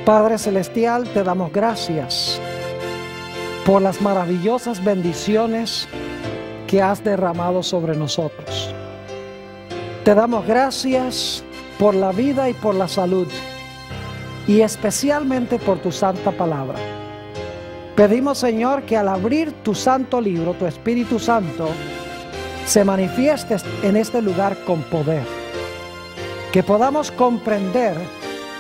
Padre Celestial, te damos gracias por las maravillosas bendiciones que has derramado sobre nosotros. Te damos gracias por la vida y por la salud, y especialmente por tu santa palabra. Pedimos, Señor, que al abrir tu santo libro, tu Espíritu Santo se manifieste en este lugar con poder. Que podamos comprender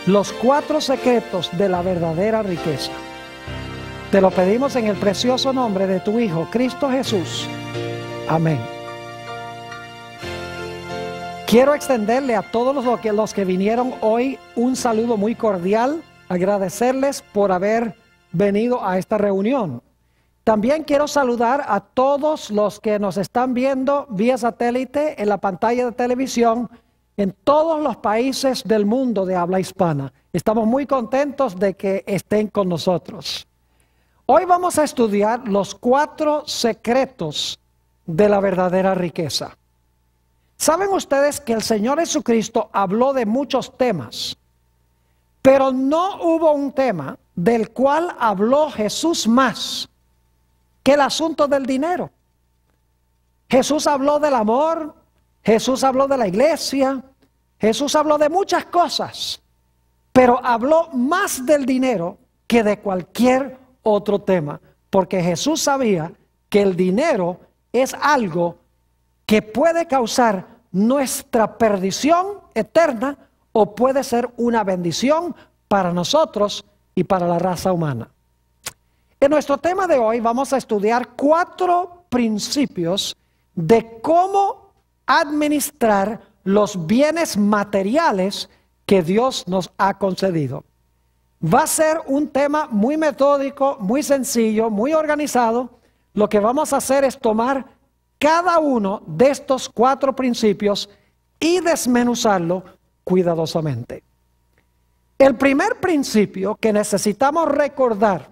los 4 secretos de la verdadera riqueza. Te lo pedimos en el precioso nombre de tu Hijo, Cristo Jesús. Amén. Quiero extenderle a todos los que vinieron hoy un saludo muy cordial, agradecerles por haber venido a esta reunión. También quiero saludar a todos los que nos están viendo vía satélite en la pantalla de televisión en todos los países del mundo de habla hispana. Estamos muy contentos de que estén con nosotros. Hoy vamos a estudiar los 4 secretos de la verdadera riqueza. ¿Saben ustedes que el Señor Jesucristo habló de muchos temas? Pero no hubo un tema del cual habló Jesús más que el asunto del dinero. Jesús habló del amor, Jesús habló de la iglesia, Jesús habló de muchas cosas, pero habló más del dinero que de cualquier otro tema, porque Jesús sabía que el dinero es algo que puede causar nuestra perdición eterna o puede ser una bendición para nosotros y para la raza humana. En nuestro tema de hoy vamos a estudiar 4 principios de cómo administrar los bienes materiales que Dios nos ha concedido. Va a ser un tema muy metódico, muy sencillo, muy organizado. Lo que vamos a hacer es tomar cada uno de estos 4 principios y desmenuzarlo cuidadosamente. El primer principio que necesitamos recordar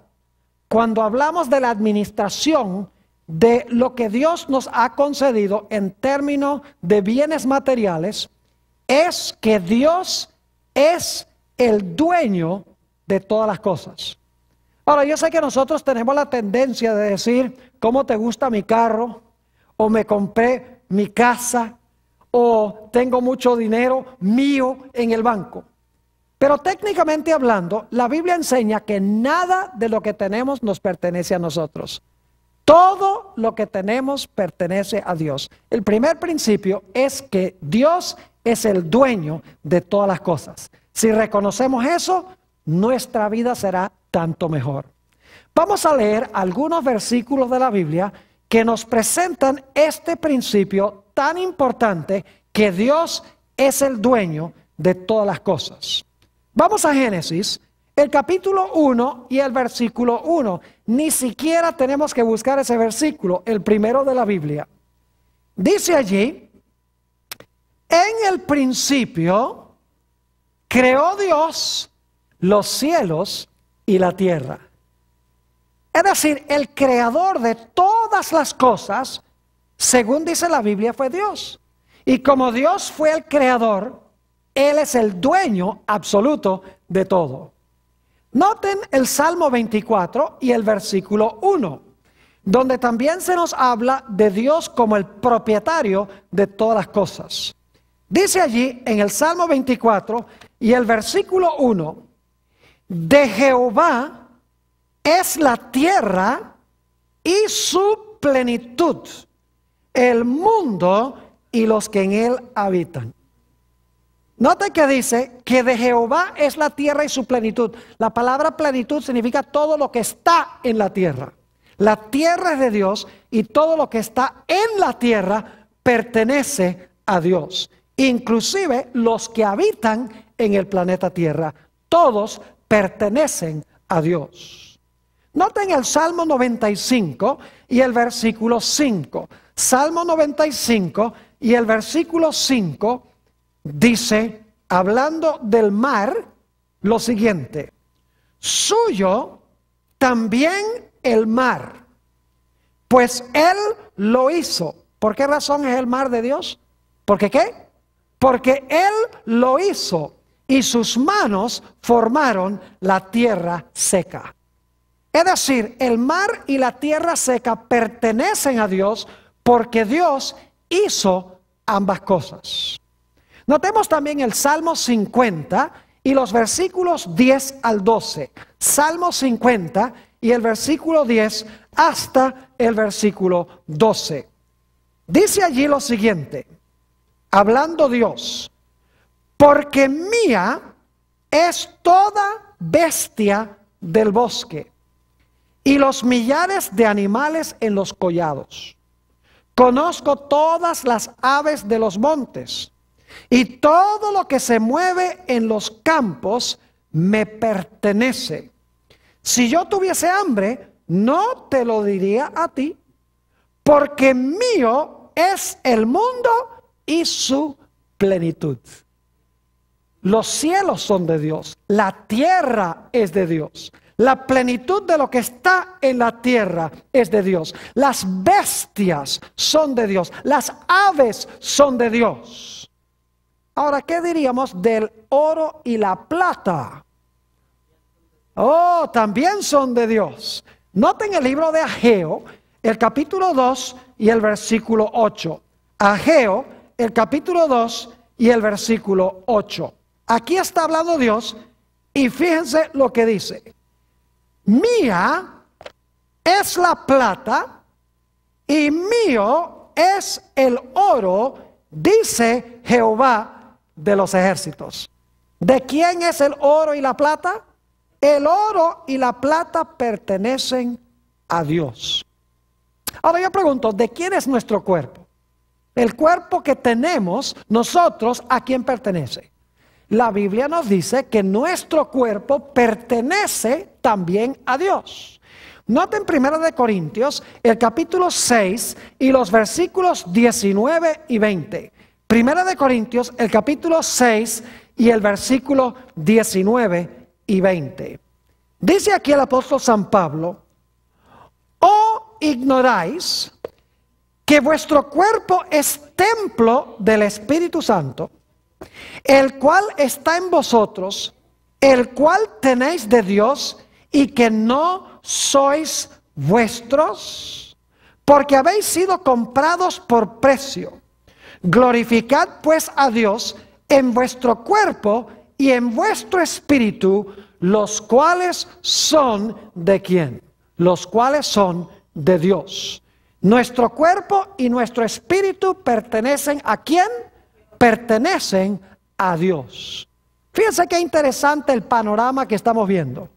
cuando hablamos de la administración de lo que Dios nos ha concedido en términos de bienes materiales es que Dios es el dueño de todas las cosas. Ahora, yo sé que nosotros tenemos la tendencia de decir, ¿cómo te gusta mi carro? O me compré mi casa, o tengo mucho dinero mío en el banco. Pero técnicamente hablando, la Biblia enseña que nada de lo que tenemos nos pertenece a nosotros. Todo lo que tenemos pertenece a Dios. El primer principio es que Dios es el dueño de todas las cosas. Si reconocemos eso, nuestra vida será tanto mejor. Vamos a leer algunos versículos de la Biblia que nos presentan este principio tan importante, que Dios es el dueño de todas las cosas. Vamos a Génesis, el capítulo 1 y el versículo 1. Ni siquiera tenemos que buscar ese versículo, el primero de la Biblia. Dice allí, en el principio creó Dios los cielos y la tierra. Es decir, el creador de todas las cosas, según dice la Biblia, fue Dios. Y como Dios fue el creador, Él es el dueño absoluto de todo. Noten el Salmo 24 y el versículo 1, donde también se nos habla de Dios como el propietario de todas las cosas. Dice allí en el Salmo 24 y el versículo 1, de Jehová es la tierra y su plenitud, el mundo y los que en él habitan. Note que dice que de Jehová es la tierra y su plenitud. La palabra plenitud significa todo lo que está en la tierra. La tierra es de Dios y todo lo que está en la tierra pertenece a Dios. Inclusive los que habitan en el planeta Tierra, todos pertenecen a Dios. Noten el Salmo 95 y el versículo 5. Salmo 95 y el versículo 5 dice, hablando del mar, lo siguiente: suyo también el mar, pues Él lo hizo. ¿Por qué razón es el mar de Dios? ¿Por qué qué? Porque Él lo hizo y sus manos formaron la tierra seca. Es decir, el mar y la tierra seca pertenecen a Dios porque Dios hizo ambas cosas. Notemos también el Salmo 50 y los versículos 10 al 12. Salmo 50 y el versículo 10 hasta el versículo 12. Dice allí lo siguiente, hablando Dios: porque mía es toda bestia del bosque y los millares de animales en los collados. Conozco todas las aves de los montes, y todo lo que se mueve en los campos me pertenece. Si yo tuviese hambre, no te lo diría a ti, porque mío es el mundo y su plenitud. Los cielos son de Dios, la tierra es de Dios. La plenitud de lo que está en la tierra es de Dios. Las bestias son de Dios. Las aves son de Dios. Ahora, ¿qué diríamos del oro y la plata? Oh, también son de Dios. Noten el libro de Ageo, el capítulo 2 y el versículo 8. Ageo, el capítulo 2 y el versículo 8. Aquí está hablando Dios y fíjense lo que dice. Mía es la plata y mío es el oro, dice Jehová de los ejércitos. ¿De quién es el oro y la plata? El oro y la plata pertenecen a Dios. Ahora yo pregunto, ¿de quién es nuestro cuerpo? El cuerpo que tenemos nosotros, ¿a quién pertenece? La Biblia nos dice que nuestro cuerpo pertenece también a Dios. Noten 1 Corintios, el capítulo 6 y los versículos 19 y 20. 1 Corintios, el capítulo 6 y el versículo 19 y 20. Dice aquí el apóstol San Pablo: ¿o ignoráis que vuestro cuerpo es templo del Espíritu Santo, el cual está en vosotros, el cual tenéis de Dios, y que no sois vuestros? Porque habéis sido comprados por precio. Glorificad pues a Dios en vuestro cuerpo y en vuestro espíritu, los cuales son ¿de quién? Los cuales son de Dios. Nuestro cuerpo y nuestro espíritu pertenecen ¿a quién? Pertenecen a Dios. Fíjense qué interesante el panorama que estamos viendo.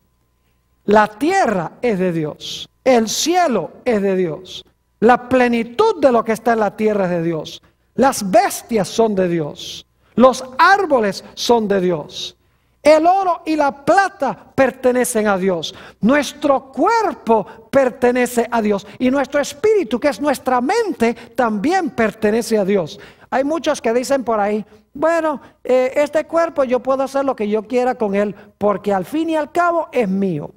La tierra es de Dios, el cielo es de Dios, la plenitud de lo que está en la tierra es de Dios, las bestias son de Dios, los árboles son de Dios, el oro y la plata pertenecen a Dios, nuestro cuerpo pertenece a Dios y nuestro espíritu, que es nuestra mente, también pertenece a Dios. Hay muchos que dicen por ahí: bueno, este cuerpo yo puedo hacer lo que yo quiera con él, porque al fin y al cabo es mío.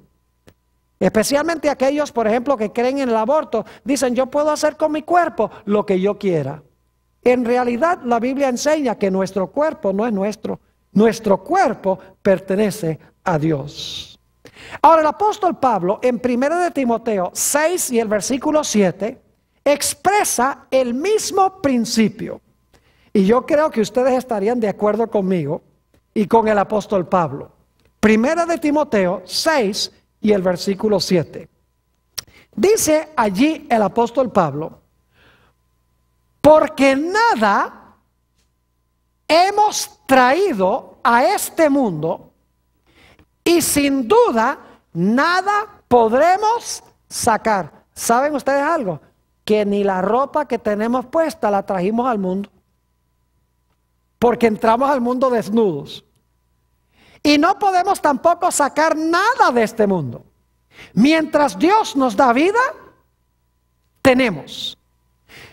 Especialmente aquellos, por ejemplo, que creen en el aborto, dicen: yo puedo hacer con mi cuerpo lo que yo quiera. En realidad la Biblia enseña que nuestro cuerpo no es nuestro. Nuestro cuerpo pertenece a Dios. Ahora el apóstol Pablo en 1 de Timoteo 6 y el versículo 7 expresa el mismo principio. Y yo creo que ustedes estarían de acuerdo conmigo y con el apóstol Pablo. 1 de Timoteo 6 y el versículo 7. Dice allí el apóstol Pablo: porque nada hemos traído a este mundo y sin duda nada podremos sacar. ¿Saben ustedes algo? Que ni la ropa que tenemos puesta la trajimos al mundo, porque entramos al mundo desnudos. Y no podemos tampoco sacar nada de este mundo. Mientras Dios nos da vida, tenemos.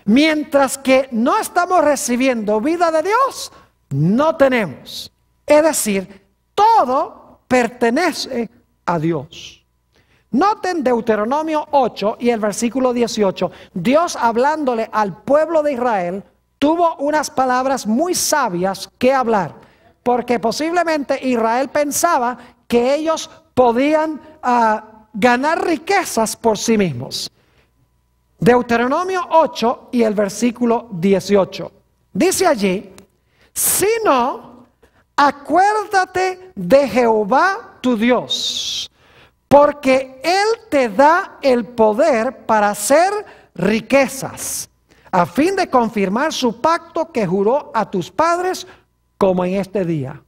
Mientras que no estamos recibiendo vida de Dios, no tenemos. Es decir, todo pertenece a Dios. Noten Deuteronomio 8 y el versículo 18. Dios, hablándole al pueblo de Israel, tuvo unas palabras muy sabias que hablar. porque posiblemente Israel pensaba que ellos podían ganar riquezas por sí mismos. Deuteronomio 8 y el versículo 18. Dice allí: si no, acuérdate de Jehová tu Dios, porque Él te da el poder para hacer riquezas, a fin de confirmar su pacto que juró a tus padres, como en este día.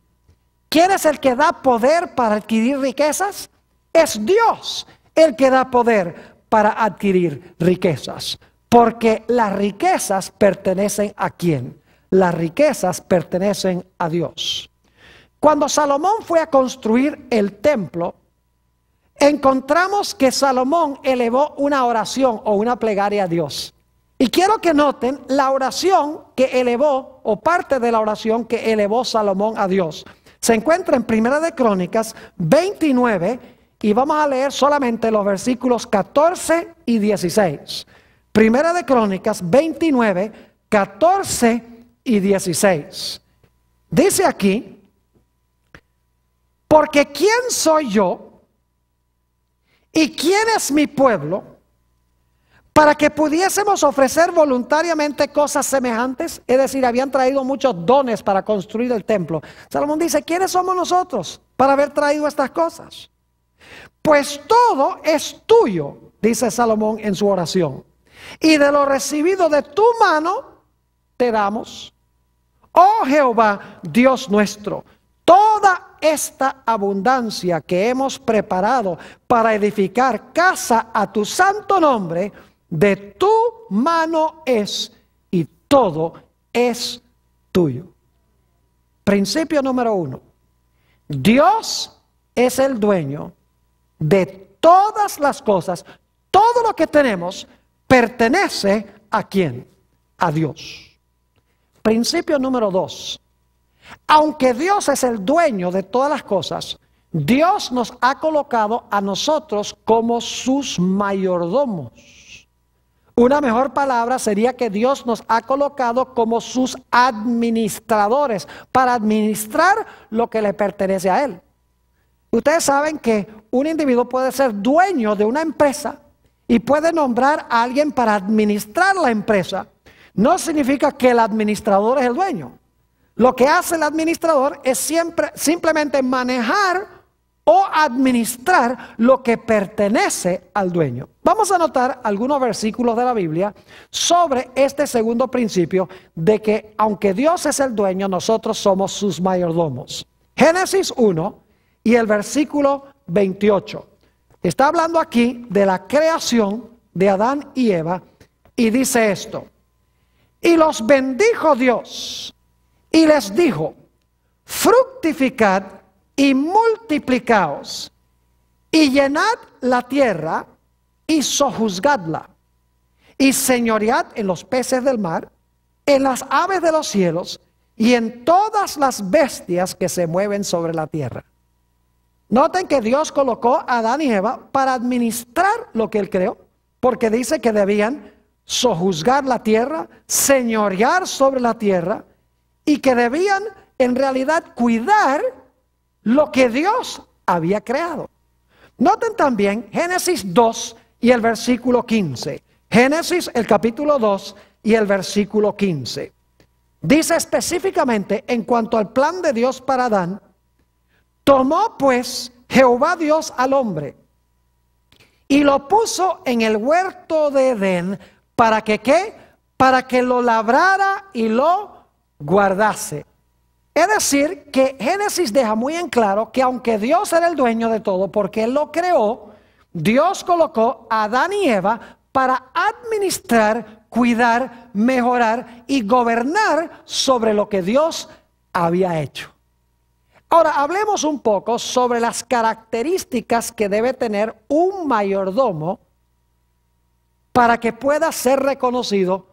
¿Quién es el que da poder para adquirir riquezas? Es Dios el que da poder para adquirir riquezas. Porque las riquezas pertenecen ¿a quién? Las riquezas pertenecen a Dios. Cuando Salomón fue a construir el templo, encontramos que Salomón elevó una oración o una plegaria a Dios. Y quiero que noten la oración que elevó, o parte de la oración que elevó Salomón a Dios. Se encuentra en Primera de Crónicas 29 y vamos a leer solamente los versículos 14 y 16. Primera de Crónicas 29, 14 y 16. Dice aquí: porque ¿quién soy yo y quién es mi pueblo para que pudiésemos ofrecer voluntariamente cosas semejantes? Es decir, habían traído muchos dones para construir el templo. Salomón dice: ¿quiénes somos nosotros para haber traído estas cosas? Pues todo es tuyo, dice Salomón en su oración, y de lo recibido de tu mano te damos, oh Jehová, Dios nuestro, toda esta abundancia que hemos preparado para edificar casa a tu santo nombre, de tu mano es, y todo es tuyo. Principio número 1. Dios es el dueño de todas las cosas. Todo lo que tenemos pertenece ¿a quién? A Dios. Principio número 2. Aunque Dios es el dueño de todas las cosas, Dios nos ha colocado a nosotros como sus mayordomos. Una mejor palabra sería que Dios nos ha colocado como sus administradores para administrar lo que le pertenece a Él. Ustedes saben que un individuo puede ser dueño de una empresa y puede nombrar a alguien para administrar la empresa. No significa que el administrador es el dueño. Lo que hace el administrador es simplemente manejar o administrar lo que pertenece al dueño. Vamos a anotar algunos versículos de la Biblia sobre este segundo principio de que aunque Dios es el dueño, nosotros somos sus mayordomos. Génesis 1 y el versículo 28. Está hablando aquí de la creación de Adán y Eva y dice esto: y los bendijo Dios y les dijo: fructificad y multiplicaos, y llenad la tierra y sojuzgadla, y señoread en los peces del mar, en las aves de los cielos, y en todas las bestias que se mueven sobre la tierra. Noten que Dios colocó a Adán y Eva para administrar lo que Él creó, porque dice que debían sojuzgar la tierra, señorear sobre la tierra, y que debían en realidad cuidar lo que Dios había creado. Noten también Génesis 2 y el versículo 15. Génesis el capítulo 2 y el versículo 15. Dice específicamente en cuanto al plan de Dios para Adán: tomó pues Jehová Dios al hombre y lo puso en el huerto de Edén para que ¿qué? Para que lo labrara y lo guardase. Es decir, que Génesis deja muy en claro que aunque Dios era el dueño de todo, porque Él lo creó, Dios colocó a Adán y Eva para administrar, cuidar, mejorar y gobernar sobre lo que Dios había hecho. Ahora, hablemos un poco sobre las características que debe tener un mayordomo para que pueda ser reconocido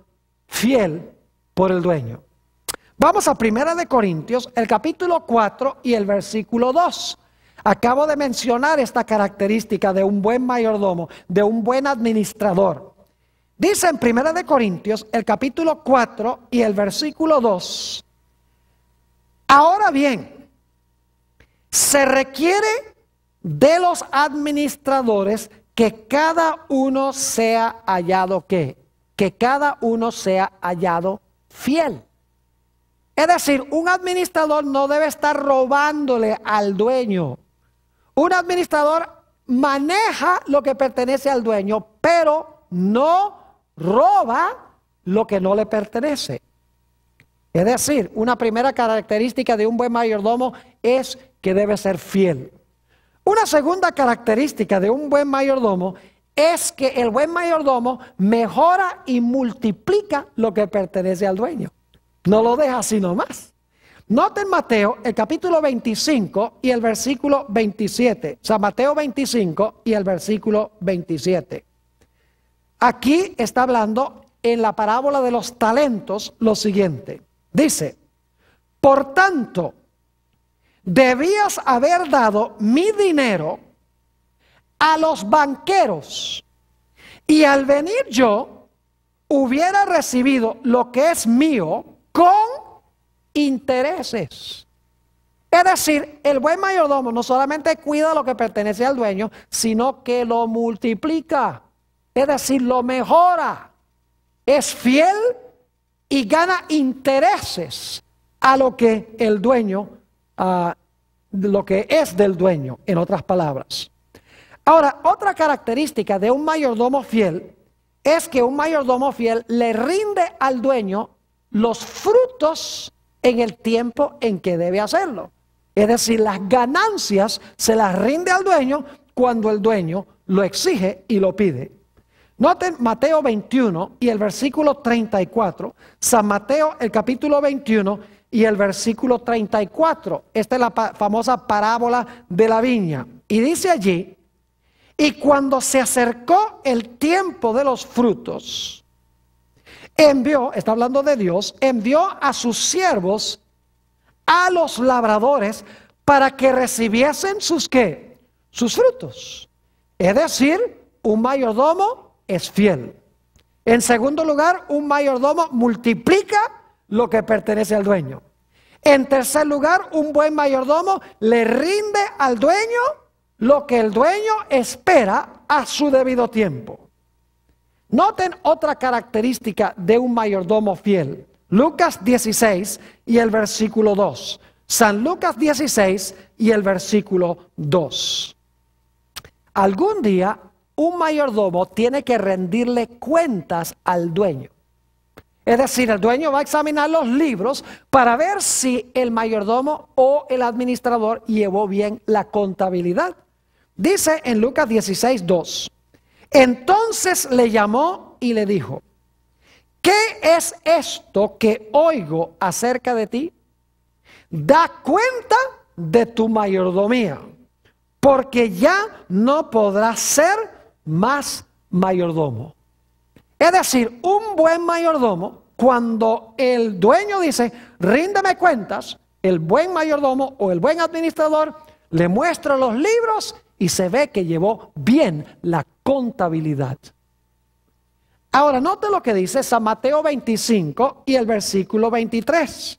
fiel por el dueño. Vamos a Primera de Corintios, el capítulo 4 y el versículo 2. Acabo de mencionar esta característica de un buen mayordomo, de un buen administrador. Dice en Primera de Corintios, el capítulo 4 y el versículo 2: Ahora bien, se requiere de los administradores que cada uno sea hallado ¿qué? Que cada uno sea hallado fiel. Es decir, un administrador no debe estar robándole al dueño. Un administrador maneja lo que pertenece al dueño, pero no roba lo que no le pertenece. Es decir, una primera característica de un buen mayordomo es que debe ser fiel. Una segunda característica de un buen mayordomo es que el buen mayordomo mejora y multiplica lo que pertenece al dueño. No lo deja así nomás. Noten Mateo, el capítulo 25 y el versículo 27. O sea, Mateo 25 y el versículo 27. Aquí está hablando en la parábola de los talentos lo siguiente. Dice, por tanto, debías haber dado mi dinero a los banqueros, y al venir yo hubiera recibido lo que es mío con intereses. Es decir, el buen mayordomo no solamente cuida lo que pertenece al dueño, sino que lo multiplica. Es decir, lo mejora. Es fiel y gana intereses a lo que el dueño, lo que es del dueño, en otras palabras. Ahora, otra característica de un mayordomo fiel es que un mayordomo fiel le rinde al dueño los frutos en el tiempo en que debe hacerlo. Es decir, las ganancias se las rinde al dueño cuando el dueño lo exige y lo pide. Noten Mateo 21 y el versículo 34. San Mateo, el capítulo 21 y el versículo 34. Esta es la famosa parábola de la viña. Y dice allí, y cuando se acercó el tiempo de los frutos, envió, está hablando de Dios, envió a sus siervos, a los labradores, para que recibiesen sus ¿qué? Sus frutos. Es decir, un mayordomo es fiel. En segundo lugar, un mayordomo multiplica lo que pertenece al dueño. En tercer lugar, un buen mayordomo le rinde al dueño lo que el dueño espera a su debido tiempo. Noten otra característica de un mayordomo fiel. Lucas 16 y el versículo 2. San Lucas 16 y el versículo 2. Algún día un mayordomo tiene que rendirle cuentas al dueño. Es decir, el dueño va a examinar los libros para ver si el mayordomo o el administrador llevó bien la contabilidad. Dice en Lucas 16, 2. Entonces le llamó y le dijo, ¿qué es esto que oigo acerca de ti? Da cuenta de tu mayordomía, porque ya no podrás ser más mayordomo. Es decir, un buen mayordomo, cuando el dueño dice, ríndeme cuentas, el buen mayordomo o el buen administrador le muestra los libros y se ve que llevó bien la contabilidad. Ahora, note lo que dice San Mateo 25 y el versículo 23.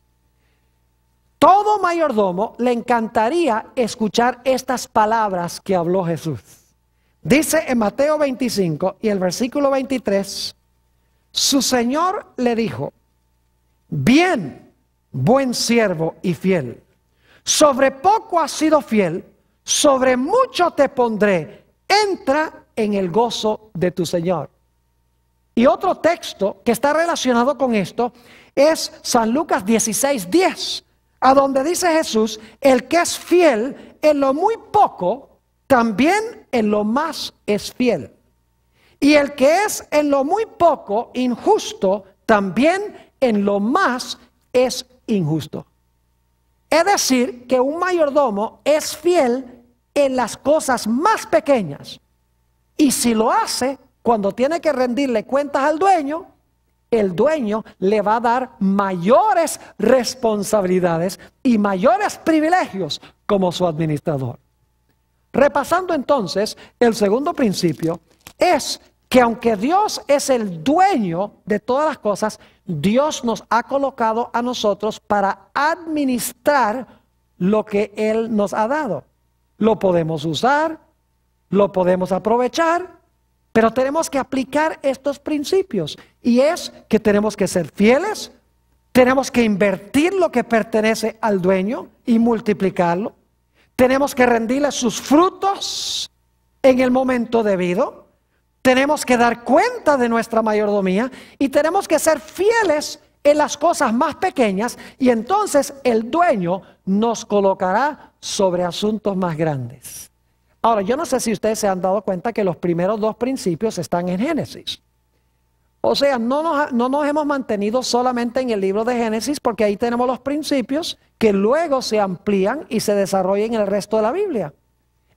Todo mayordomo le encantaría escuchar estas palabras que habló Jesús. Dice en Mateo 25 y el versículo 23, su Señor le dijo, bien, buen siervo y fiel, sobre poco has sido fiel, sobre mucho te pondré, entra en el gozo de tu Señor. Y otro texto que está relacionado con esto es San Lucas 16, 10, a donde dice Jesús, el que es fiel en lo muy poco, también en lo más es fiel. Y el que es en lo muy poco injusto, también en lo más es injusto. Es decir, que un mayordomo es fiel en las cosas más pequeñas. Y si lo hace, cuando tiene que rendirle cuentas al dueño, el dueño le va a dar mayores responsabilidades y mayores privilegios como su administrador. Repasando entonces, el segundo principio es que aunque Dios es el dueño de todas las cosas, Dios nos ha colocado a nosotros para administrar lo que Él nos ha dado. Lo podemos usar, lo podemos aprovechar, pero tenemos que aplicar estos principios. Y es que tenemos que ser fieles, tenemos que invertir lo que pertenece al dueño y multiplicarlo. Tenemos que rendirle sus frutos en el momento debido. Tenemos que dar cuenta de nuestra mayordomía y tenemos que ser fieles en las cosas más pequeñas, y entonces el dueño nos colocará sobre asuntos más grandes. Ahora, yo no sé si ustedes se han dado cuenta que los primeros dos principios están en Génesis. O sea, no nos hemos mantenido solamente en el libro de Génesis, porque ahí tenemos los principios que luego se amplían y se desarrollan en el resto de la Biblia.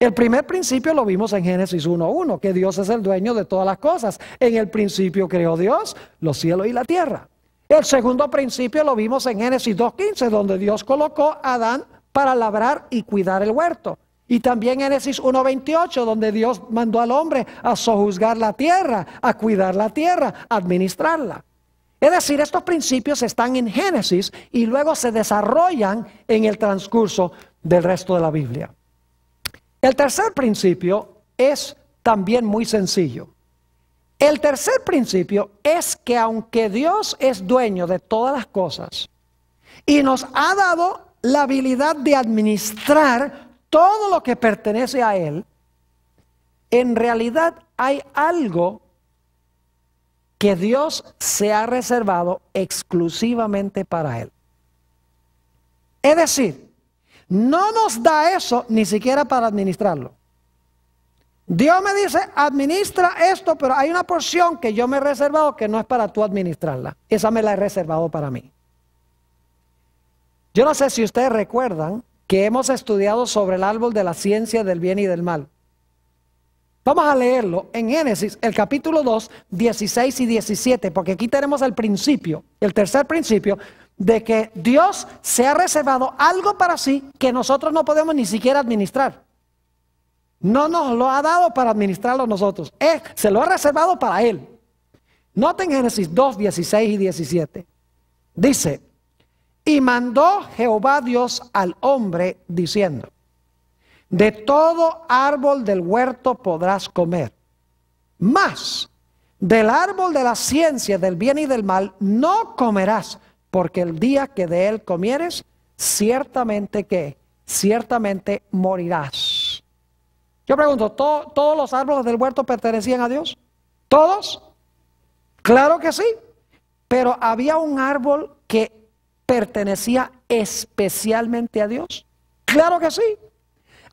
El primer principio lo vimos en Génesis 1:1, que Dios es el dueño de todas las cosas. En el principio creó Dios los cielos y la tierra. El segundo principio lo vimos en Génesis 2:15, donde Dios colocó a Adán para labrar y cuidar el huerto. Y también en Génesis 1:28, donde Dios mandó al hombre a sojuzgar la tierra, a cuidar la tierra, a administrarla. Es decir, estos principios están en Génesis y luego se desarrollan en el transcurso del resto de la Biblia. El tercer principio es también muy sencillo. El tercer principio es que aunque Dios es dueño de todas las cosas y nos ha dado la habilidad de administrar todo lo que pertenece a Él, en realidad hay algo que Dios se ha reservado exclusivamente para Él. Es decir, no nos da eso ni siquiera para administrarlo. Dios me dice, administra esto, pero hay una porción que yo me he reservado que no es para tú administrarla. Esa me la he reservado para mí. Yo no sé si ustedes recuerdan que hemos estudiado sobre el árbol de la ciencia del bien y del mal. Vamos a leerlo en Génesis, el capítulo 2, 16 y 17, porque aquí tenemos el principio, el tercer principio, de que Dios se ha reservado algo para sí que nosotros no podemos ni siquiera administrar. No nos lo ha dado para administrarlo nosotros. Se lo ha reservado para Él. Noten Génesis 2, 16 y 17. Dice, y mandó Jehová Dios al hombre diciendo, de todo árbol del huerto podrás comer, mas del árbol de la ciencia del bien y del mal no comerás, porque el día que de él comieres, ciertamente morirás. Yo pregunto, ¿todos los árboles del huerto pertenecían a Dios? ¿Todos? Claro que sí, pero había un árbol que pertenecía especialmente a Dios. Claro que sí.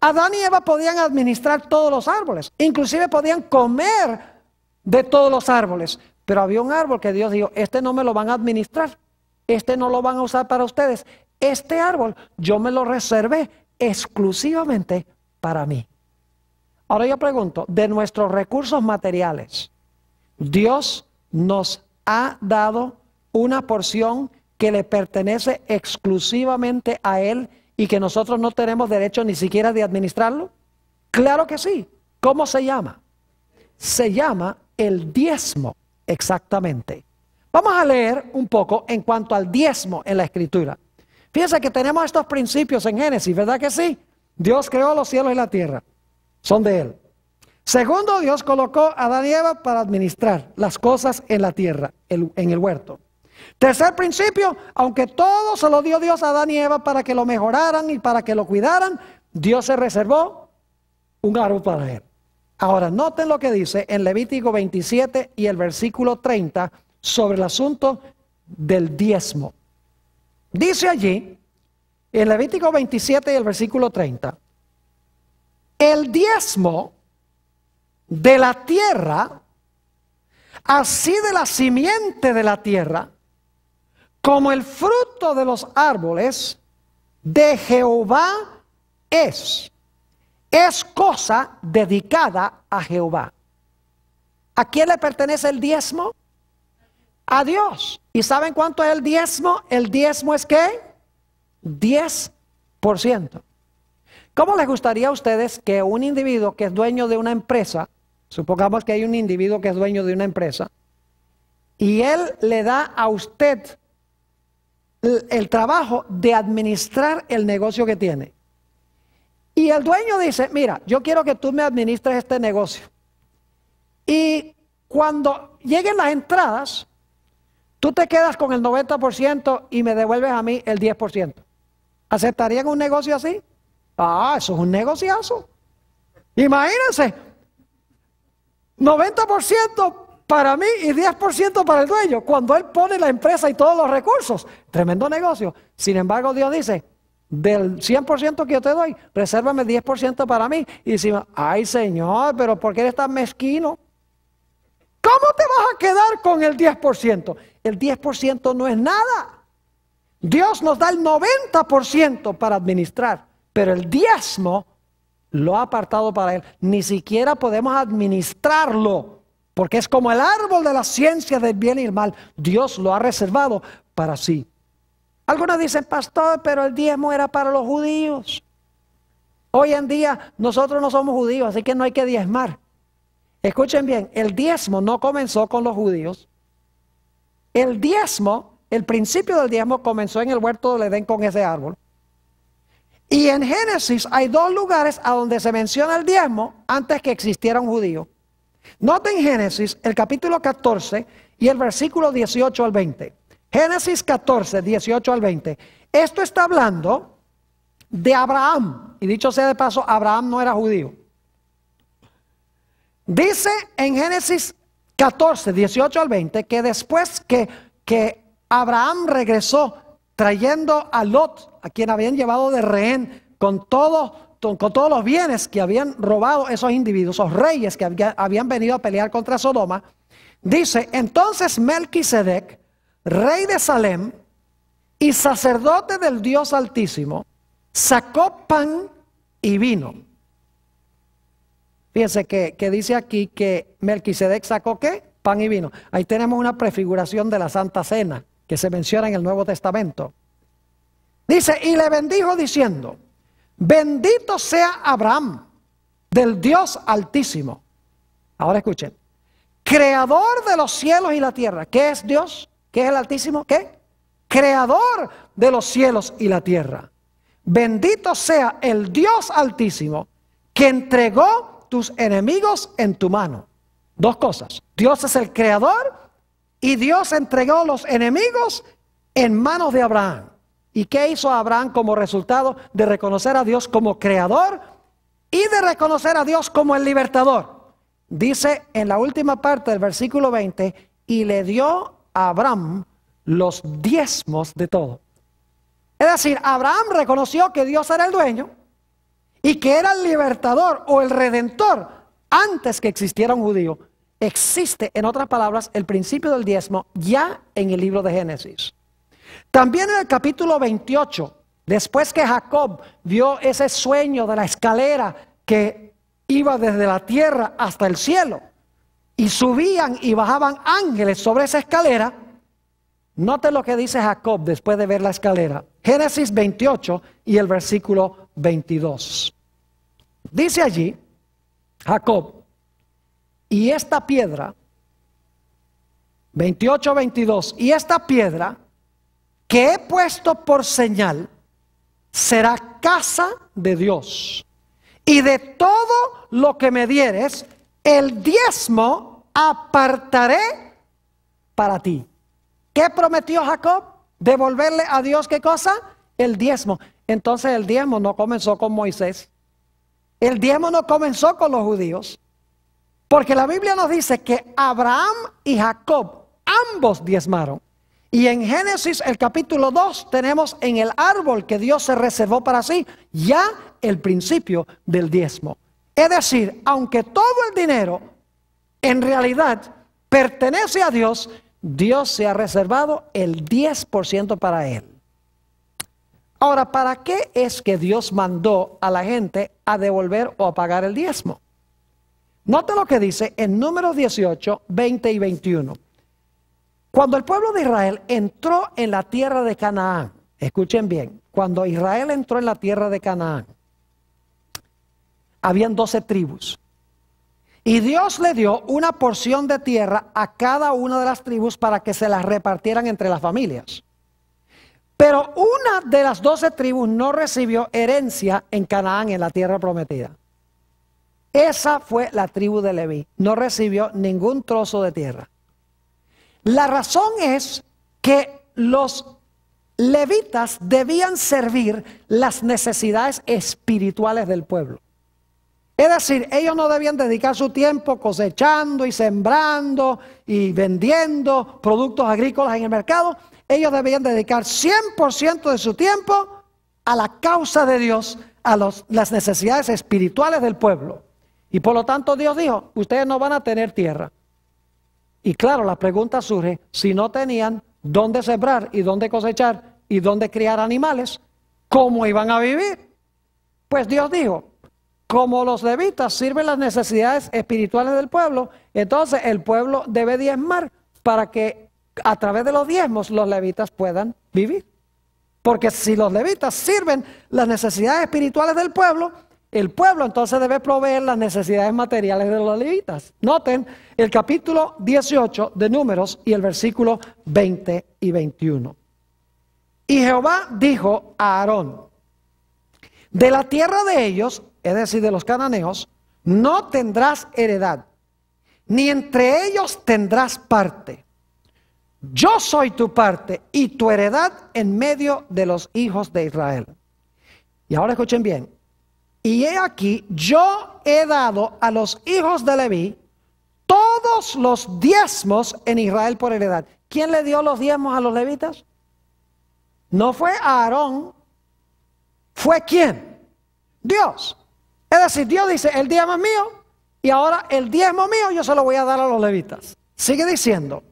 Adán y Eva podían administrar todos los árboles, inclusive podían comer de todos los árboles, pero había un árbol que Dios dijo, este no me lo van a administrar, este no lo van a usar para ustedes, este árbol yo me lo reservé exclusivamente para mí. Ahora yo pregunto, de nuestros recursos materiales, Dios nos ha dado una porción que le pertenece exclusivamente a Él y que nosotros no tenemos derecho ni siquiera de administrarlo. Claro que sí. ¿Cómo se llama? Se llama el diezmo, exactamente. Vamos a leer un poco en cuanto al diezmo en la Escritura. Fíjense que tenemos estos principios en Génesis, ¿verdad que sí? Dios creó los cielos y la tierra, son de Él. Segundo, Dios colocó a Adán y Eva para administrar las cosas en la tierra, en el huerto. Tercer principio, aunque todo se lo dio Dios a Adán y Eva para que lo mejoraran y para que lo cuidaran, Dios se reservó un árbol para Él. Ahora, noten lo que dice en Levítico 27 y el versículo 30 sobre el asunto del diezmo. Dice allí, en Levítico 27 y el versículo 30, el diezmo de la tierra, así de la simiente de la tierra, como el fruto de los árboles, de Jehová es cosa dedicada a Jehová. ¿A quién le pertenece el diezmo? A Dios. ¿Y saben cuánto es el diezmo? El diezmo es ¿qué? 10%. ¿Cómo les gustaría a ustedes que un individuo que es dueño de una empresa Supongamos que hay un individuo que es dueño de una empresa y él le da a usted el trabajo de administrar el negocio que tiene. Y el dueño dice, mira, yo quiero que tú me administres este negocio. Y cuando lleguen las entradas, tú te quedas con el 90% y me devuelves a mí el 10%. ¿Aceptarían un negocio así? Ah, eso es un negociazo. Imagínense, 90% para mí y 10% para el dueño, cuando él pone la empresa y todos los recursos. Tremendo negocio. Sin embargo, Dios dice, del 100% que yo te doy, resérvame el 10% para mí. Y decimos, ay Señor, pero ¿por qué eres tan mezquino? ¿Cómo te vas a quedar con el 10%? El 10% no es nada. Dios nos da el 90% para administrar, pero el diezmo lo ha apartado para Él. Ni siquiera podemos administrarlo, porque es como el árbol de la ciencia del bien y el mal. Dios lo ha reservado para sí. Algunos dicen, pastor, pero el diezmo era para los judíos. Hoy en día nosotros no somos judíos, así que no hay que diezmar. Escuchen bien, el diezmo no comenzó con los judíos. El diezmo, el principio del diezmo comenzó en el huerto del Edén con ese árbol. Y en Génesis hay dos lugares a donde se menciona el diezmo antes que existiera un judío. Noten Génesis, el capítulo 14 y el versículo 18 al 20. Génesis 14, 18 al 20. Esto está hablando de Abraham. Y dicho sea de paso, Abraham no era judío. Dice en Génesis 14, 18 al 20, que después que Abraham regresó trayendo a Lot, a quien habían llevado de rehén, con todos los bienes que habían robado esos individuos, esos reyes que habían venido a pelear contra Sodoma, dice, entonces Melquisedec, rey de Salem y sacerdote del Dios Altísimo, sacó pan y vino. Fíjense que dice aquí que Melquisedec sacó ¿qué? Pan y vino. Ahí tenemos una prefiguración de la Santa Cena que se menciona en el Nuevo Testamento. Dice, y le bendijo diciendo, bendito sea Abraham del Dios Altísimo. Ahora escuchen, creador de los cielos y la tierra. ¿Qué es Dios? ¿Qué es el Altísimo? ¿Qué? Creador de los cielos y la tierra. Bendito sea el Dios Altísimo que entregó tus enemigos en tu mano. Dos cosas. Dios es el creador y Dios entregó los enemigos en manos de Abraham. ¿Y qué hizo Abraham como resultado de reconocer a Dios como creador y de reconocer a Dios como el libertador? Dice en la última parte del versículo 20, y le dio a Abraham los diezmos de todo. Es decir, Abraham reconoció que Dios era el dueño y que era el libertador o el redentor antes que existiera un judío. Existe, en otras palabras, el principio del diezmo ya en el libro de Génesis. También en el capítulo 28, después que Jacob vio ese sueño de la escalera que iba desde la tierra hasta el cielo, y subían y bajaban ángeles sobre esa escalera, note lo que dice Jacob después de ver la escalera. Génesis 28 y el versículo 22. Dice allí, Jacob, y esta piedra, 28-22, y esta piedra que he puesto por señal será casa de Dios. Y de todo lo que me dieres, el diezmo apartaré para ti. ¿Qué prometió Jacob? Devolverle a Dios, ¿qué cosa? El diezmo. Entonces el diezmo no comenzó con Moisés. El diezmo no comenzó con los judíos. Porque la Biblia nos dice que Abraham y Jacob ambos diezmaron. Y en Génesis el capítulo 2 tenemos en el árbol que Dios se reservó para sí ya el principio del diezmo. Es decir, aunque todo el dinero en realidad pertenece a Dios, Dios se ha reservado el 10% para él. Ahora, ¿para qué es que Dios mandó a la gente a devolver o a pagar el diezmo? Note lo que dice en Números 18, 20 y 21. Cuando el pueblo de Israel entró en la tierra de Canaán, escuchen bien, cuando Israel entró en la tierra de Canaán, habían 12 tribus. Y Dios le dio una porción de tierra a cada una de las tribus para que se las repartieran entre las familias. Pero una de las 12 tribus no recibió herencia en Canaán, en la tierra prometida. Esa fue la tribu de Leví. No recibió ningún trozo de tierra. La razón es que los levitas debían servir las necesidades espirituales del pueblo. Es decir, ellos no debían dedicar su tiempo cosechando y sembrando y vendiendo productos agrícolas en el mercado. Ellos debían dedicar 100% de su tiempo a la causa de Dios, a las necesidades espirituales del pueblo. Y por lo tanto Dios dijo, ustedes no van a tener tierra. Y claro, la pregunta surge, si no tenían dónde sembrar y dónde cosechar y dónde criar animales, ¿cómo iban a vivir? Pues Dios dijo, como los levitas sirven las necesidades espirituales del pueblo, entonces el pueblo debe diezmar para que a través de los diezmos los levitas puedan vivir. Porque si los levitas sirven las necesidades espirituales del pueblo, el pueblo entonces debe proveer las necesidades materiales de los levitas. Noten el capítulo 18 de Números y el versículo 20 y 21. Y Jehová dijo a Aarón, de la tierra de ellos, es decir, de los cananeos, no tendrás heredad, ni entre ellos tendrás parte. Yo soy tu parte y tu heredad en medio de los hijos de Israel. Y ahora escuchen bien. Y he aquí, yo he dado a los hijos de Leví todos los diezmos en Israel por heredad. ¿Quién le dio los diezmos a los levitas? No fue Aarón. ¿Fue quién? Dios. Es decir, Dios dice, el diezmo es mío y ahora el diezmo mío yo se lo voy a dar a los levitas. Sigue diciendo,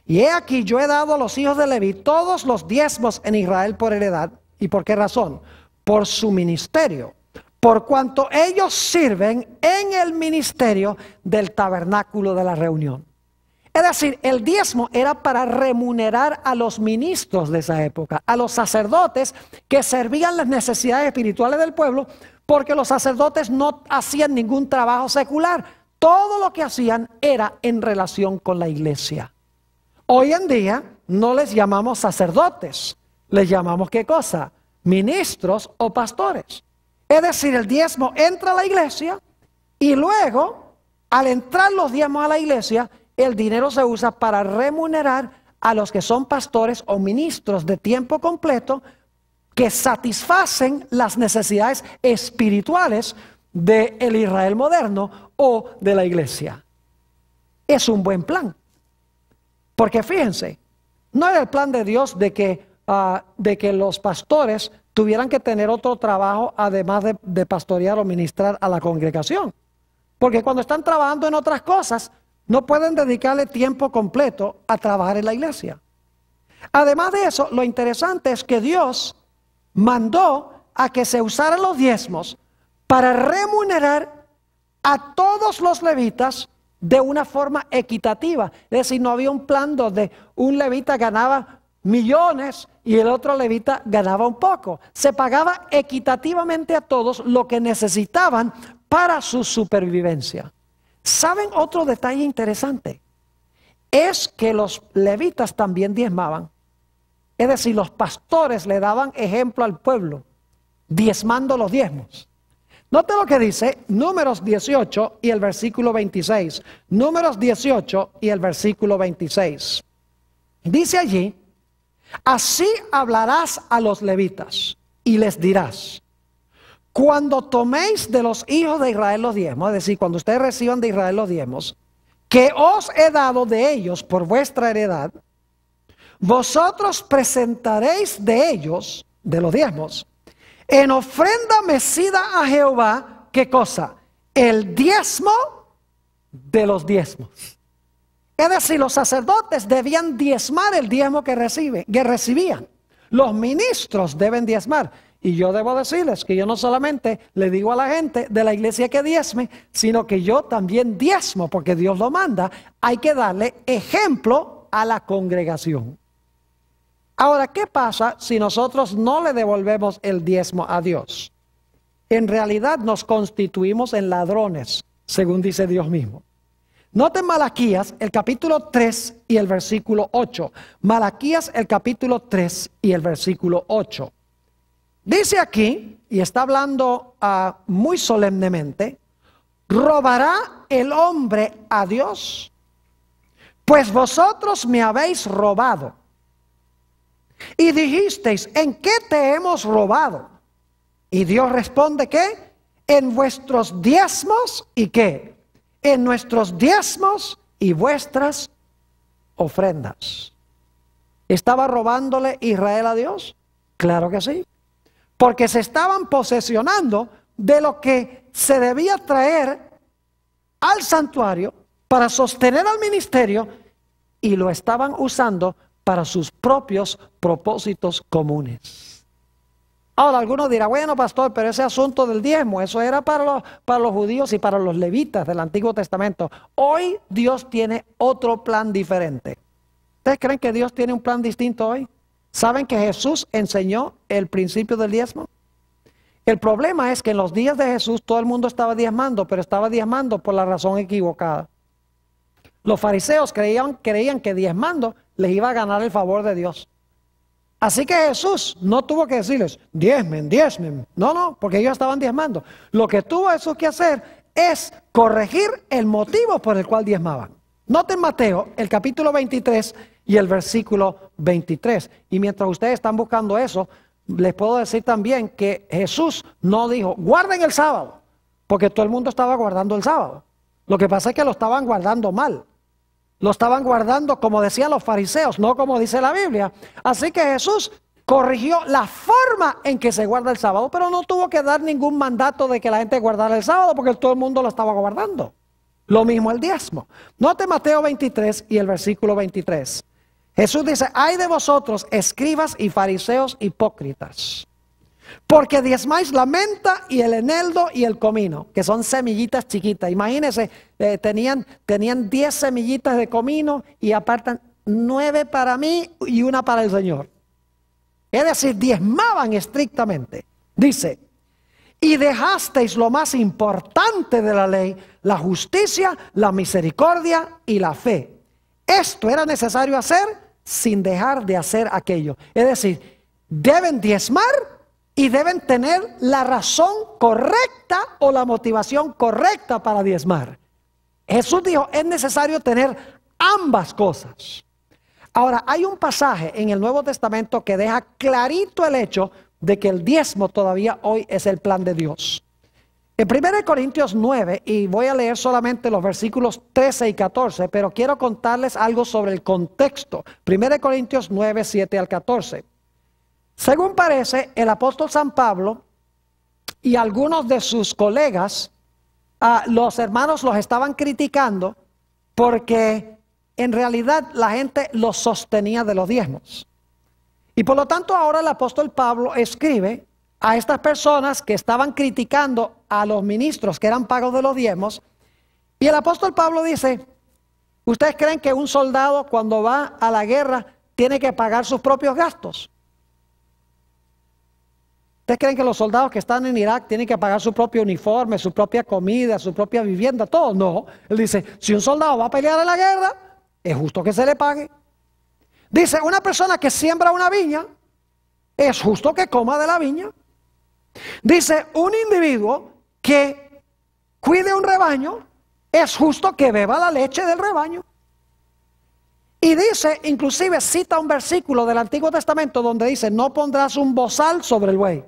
y he aquí yo he dado a los hijos de Leví todos los diezmos en Israel por heredad. ¿Y por qué razón? Por su ministerio. Por cuanto ellos sirven en el ministerio del tabernáculo de la reunión. Es decir, el diezmo era para remunerar a los ministros de esa época, a los sacerdotes que servían las necesidades espirituales del pueblo, porque los sacerdotes no hacían ningún trabajo secular. Todo lo que hacían era en relación con la iglesia. Hoy en día no les llamamos sacerdotes, les llamamos ¿qué cosa? Ministros o pastores. Es decir, el diezmo entra a la iglesia y luego, al entrar los diezmos a la iglesia, el dinero se usa para remunerar a los que son pastores o ministros de tiempo completo que satisfacen las necesidades espirituales del Israel moderno o de la iglesia. Es un buen plan. Porque fíjense, no era el plan de Dios de que los pastores tuvieran que tener otro trabajo además de pastorear o ministrar a la congregación. Porque cuando están trabajando en otras cosas, no pueden dedicarle tiempo completo a trabajar en la iglesia. Además de eso, lo interesante es que Dios mandó a que se usaran los diezmos para remunerar a todos los levitas de una forma equitativa. Es decir, no había un plan donde un levita ganaba millones y el otro levita ganaba un poco. Se pagaba equitativamente a todos lo que necesitaban para su supervivencia. ¿Saben otro detalle interesante? Es que los levitas también diezmaban. Es decir, los pastores le daban ejemplo al pueblo, diezmando los diezmos. Note lo que dice Números 18 y el versículo 26. Números 18 y el versículo 26. Dice allí, así hablarás a los levitas y les dirás, cuando toméis de los hijos de Israel los diezmos, es decir, cuando ustedes reciban de Israel los diezmos, que os he dado de ellos por vuestra heredad, vosotros presentaréis de ellos, de los diezmos, en ofrenda mecida a Jehová, ¿qué cosa? El diezmo de los diezmos. Es decir, los sacerdotes debían diezmar el diezmo que recibían. Los ministros deben diezmar. Y yo debo decirles que yo no solamente le digo a la gente de la iglesia que diezme, sino que yo también diezmo, porque Dios lo manda. Hay que darle ejemplo a la congregación. Ahora, ¿qué pasa si nosotros no le devolvemos el diezmo a Dios? En realidad nos constituimos en ladrones según dice Dios mismo. Noten Malaquías, el capítulo 3 y el versículo 8. Malaquías, el capítulo 3 y el versículo 8. Dice aquí, y está hablando muy solemnemente, ¿robará el hombre a Dios? Pues vosotros me habéis robado. Y dijisteis, ¿en qué te hemos robado? Y Dios responde, ¿qué? En vuestros diezmos, ¿y qué? En nuestros diezmos y vuestras ofrendas. ¿Estaba robándole Israel a Dios? Claro que sí. Porque se estaban posesionando de lo que se debía traer al santuario para sostener al ministerio, y lo estaban usando para sus propios propósitos comunes. Ahora algunos dirán, bueno pastor, pero ese asunto del diezmo, eso era para los judíos y para los levitas del Antiguo Testamento. Hoy Dios tiene otro plan diferente. ¿Ustedes creen que Dios tiene un plan distinto hoy? ¿Saben que Jesús enseñó el principio del diezmo? El problema es que en los días de Jesús todo el mundo estaba diezmando, pero estaba diezmando por la razón equivocada. Los fariseos creían que diezmando les iba a ganar el favor de Dios. Así que Jesús no tuvo que decirles, diezmen, diezmen. No, porque ellos estaban diezmando. Lo que tuvo Jesús que hacer es corregir el motivo por el cual diezmaban. Noten Mateo, el capítulo 23 y el versículo 23. Y mientras ustedes están buscando eso, les puedo decir también que Jesús no dijo, guarden el sábado, porque todo el mundo estaba guardando el sábado. Lo que pasa es que lo estaban guardando mal. Lo estaban guardando como decían los fariseos, no como dice la Biblia. Así que Jesús corrigió la forma en que se guarda el sábado, pero no tuvo que dar ningún mandato de que la gente guardara el sábado, porque todo el mundo lo estaba guardando. Lo mismo el diezmo. Note Mateo 23 y el versículo 23. Jesús dice, ay de vosotros, escribas y fariseos hipócritas, porque diezmáis la menta y el eneldo y el comino, que son semillitas chiquitas. Imagínense, tenían 10 semillitas de comino y apartan 9 para mí y 1 para el Señor. Es decir, diezmaban estrictamente. Dice, y dejasteis lo más importante de la ley, la justicia, la misericordia y la fe. Esto era necesario hacer sin dejar de hacer aquello. Es decir, deben diezmar y deben tener la razón correcta o la motivación correcta para diezmar. Jesús dijo, es necesario tener ambas cosas. Ahora, hay un pasaje en el Nuevo Testamento que deja clarito el hecho de que el diezmo todavía hoy es el plan de Dios. En 1 Corintios 9, y voy a leer solamente los versículos 13 y 14, pero quiero contarles algo sobre el contexto. 1 Corintios 9, 7 al 14. Según parece, el apóstol San Pablo y algunos de sus colegas, los hermanos los estaban criticando porque en realidad la gente los sostenía de los diezmos. Y por lo tanto ahora el apóstol Pablo escribe a estas personas que estaban criticando a los ministros que eran pagos de los diezmos. Y el apóstol Pablo dice, ¿ustedes creen que un soldado cuando va a la guerra tiene que pagar sus propios gastos? ¿Ustedes creen que los soldados que están en Irak tienen que pagar su propio uniforme, su propia comida, su propia vivienda, todo? No. Él dice, si un soldado va a pelear en la guerra, es justo que se le pague. Dice, una persona que siembra una viña, es justo que coma de la viña. Dice, un individuo que cuide un rebaño, es justo que beba la leche del rebaño. Y dice, inclusive cita un versículo del Antiguo Testamento donde dice, no pondrás un bozal sobre el buey.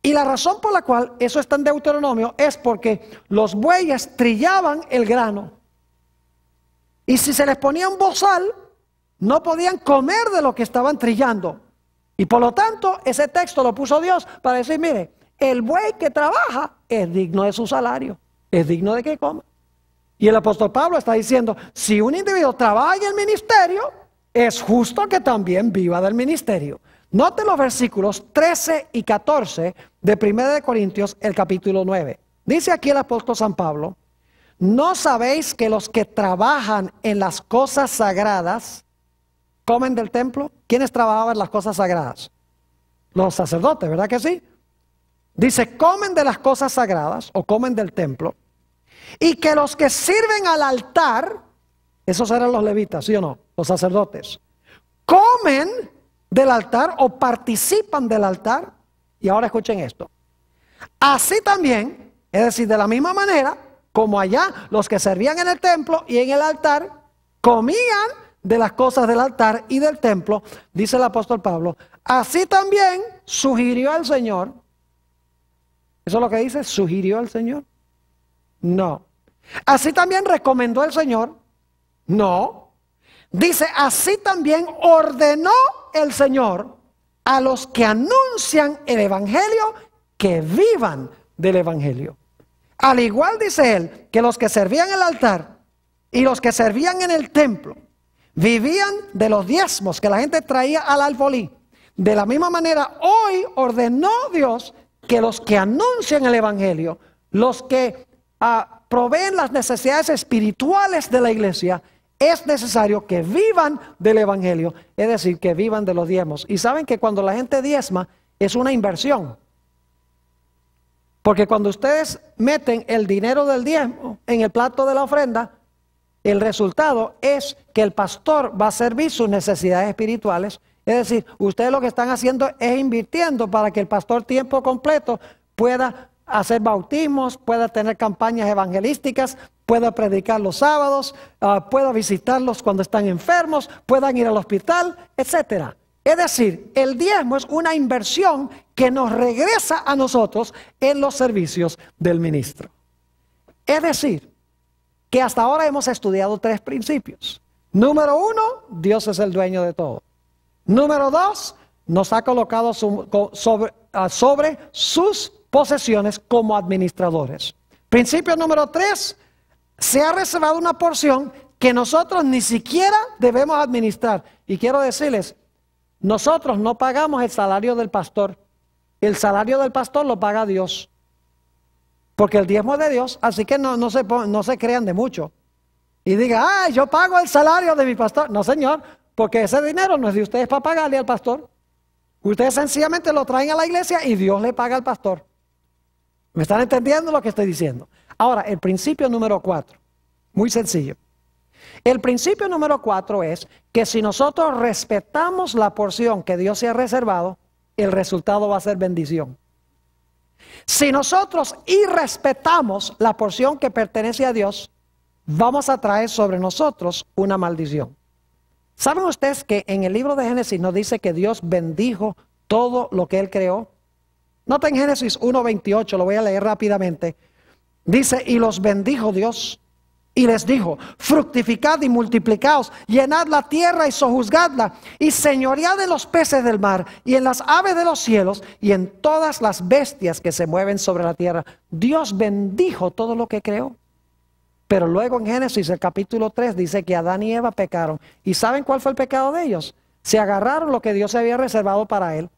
Y la razón por la cual eso está en Deuteronomio es porque los bueyes trillaban el grano. Y si se les ponía un bozal, no podían comer de lo que estaban trillando. Y por lo tanto, ese texto lo puso Dios para decir, mire, el buey que trabaja es digno de su salario, es digno de que coma. Y el apóstol Pablo está diciendo, si un individuo trabaja en el ministerio, es justo que también viva del ministerio. Note los versículos 13 y 14 de 1 Corintios, el capítulo 9. Dice aquí el apóstol San Pablo, ¿no sabéis que los que trabajan en las cosas sagradas comen del templo? ¿Quiénes trabajaban en las cosas sagradas? Los sacerdotes, ¿verdad que sí? Dice, comen de las cosas sagradas o comen del templo Y que los que sirven al altar, esos eran los levitas, ¿sí o no? Los sacerdotes, comen del altar o participan del altar. Y ahora escuchen esto. Así también, es decir, de la misma manera, como allá los que servían en el templo y en el altar, comían de las cosas del altar y del templo, dice el apóstol Pablo, así también sugirió al Señor. ¿Eso es lo que dice? ¿Sugirió al Señor? No. Así también recomendó el Señor. No. Dice, así también ordenó el Señor a los que anuncian el evangelio que vivan del evangelio. Al igual dice él que los que servían el altar y los que servían en el templo vivían de los diezmos que la gente traía al alfolí. De la misma manera, hoy ordenó Dios que los que anuncian el evangelio, los que proveen las necesidades espirituales de la iglesia, es necesario que vivan del evangelio, es decir, que vivan de los diezmos. Y saben que cuando la gente diezma es una inversión. Porque cuando ustedes meten el dinero del diezmo en el plato de la ofrenda, el resultado es que el pastor va a servir sus necesidades espirituales. Es decir, ustedes lo que están haciendo es invirtiendo para que el pastor tiempo completo pueda hacer bautismos, pueda tener campañas evangelísticas, pueda predicar los sábados, pueda visitarlos cuando están enfermos, puedan ir al hospital, etcétera. Es decir, el diezmo es una inversión que nos regresa a nosotros en los servicios del ministro. Es decir, que hasta ahora hemos estudiado 3 principios. Número 1, Dios es el dueño de todo. Número 2, nos ha colocado sobre sus posesiones como administradores. Principio número 3, se ha reservado una porción que nosotros ni siquiera debemos administrar. Y quiero decirles, nosotros no pagamos el salario del pastor. El salario del pastor lo paga Dios. Porque el diezmo es de Dios, así que no se crean de mucho. Y diga, yo pago el salario de mi pastor. No, señor, porque ese dinero no es de ustedes para pagarle al pastor. Ustedes sencillamente lo traen a la iglesia y Dios le paga al pastor. ¿Me están entendiendo lo que estoy diciendo? Ahora, el principio número 4, muy sencillo. El principio número 4 es que si nosotros respetamos la porción que Dios se ha reservado, el resultado va a ser bendición. Si nosotros irrespetamos la porción que pertenece a Dios, vamos a traer sobre nosotros una maldición. ¿Saben ustedes que en el libro de Génesis nos dice que Dios bendijo todo lo que Él creó? Noten Génesis 1:28, lo voy a leer rápidamente. Dice, y los bendijo Dios, y les dijo, fructificad y multiplicaos, llenad la tierra y sojuzgadla, y señoread de los peces del mar, y en las aves de los cielos, y en todas las bestias que se mueven sobre la tierra. Dios bendijo todo lo que creó. Pero luego en Génesis, el capítulo 3, dice que Adán y Eva pecaron. ¿Y saben cuál fue el pecado de ellos? Se agarraron lo que Dios se había reservado para él.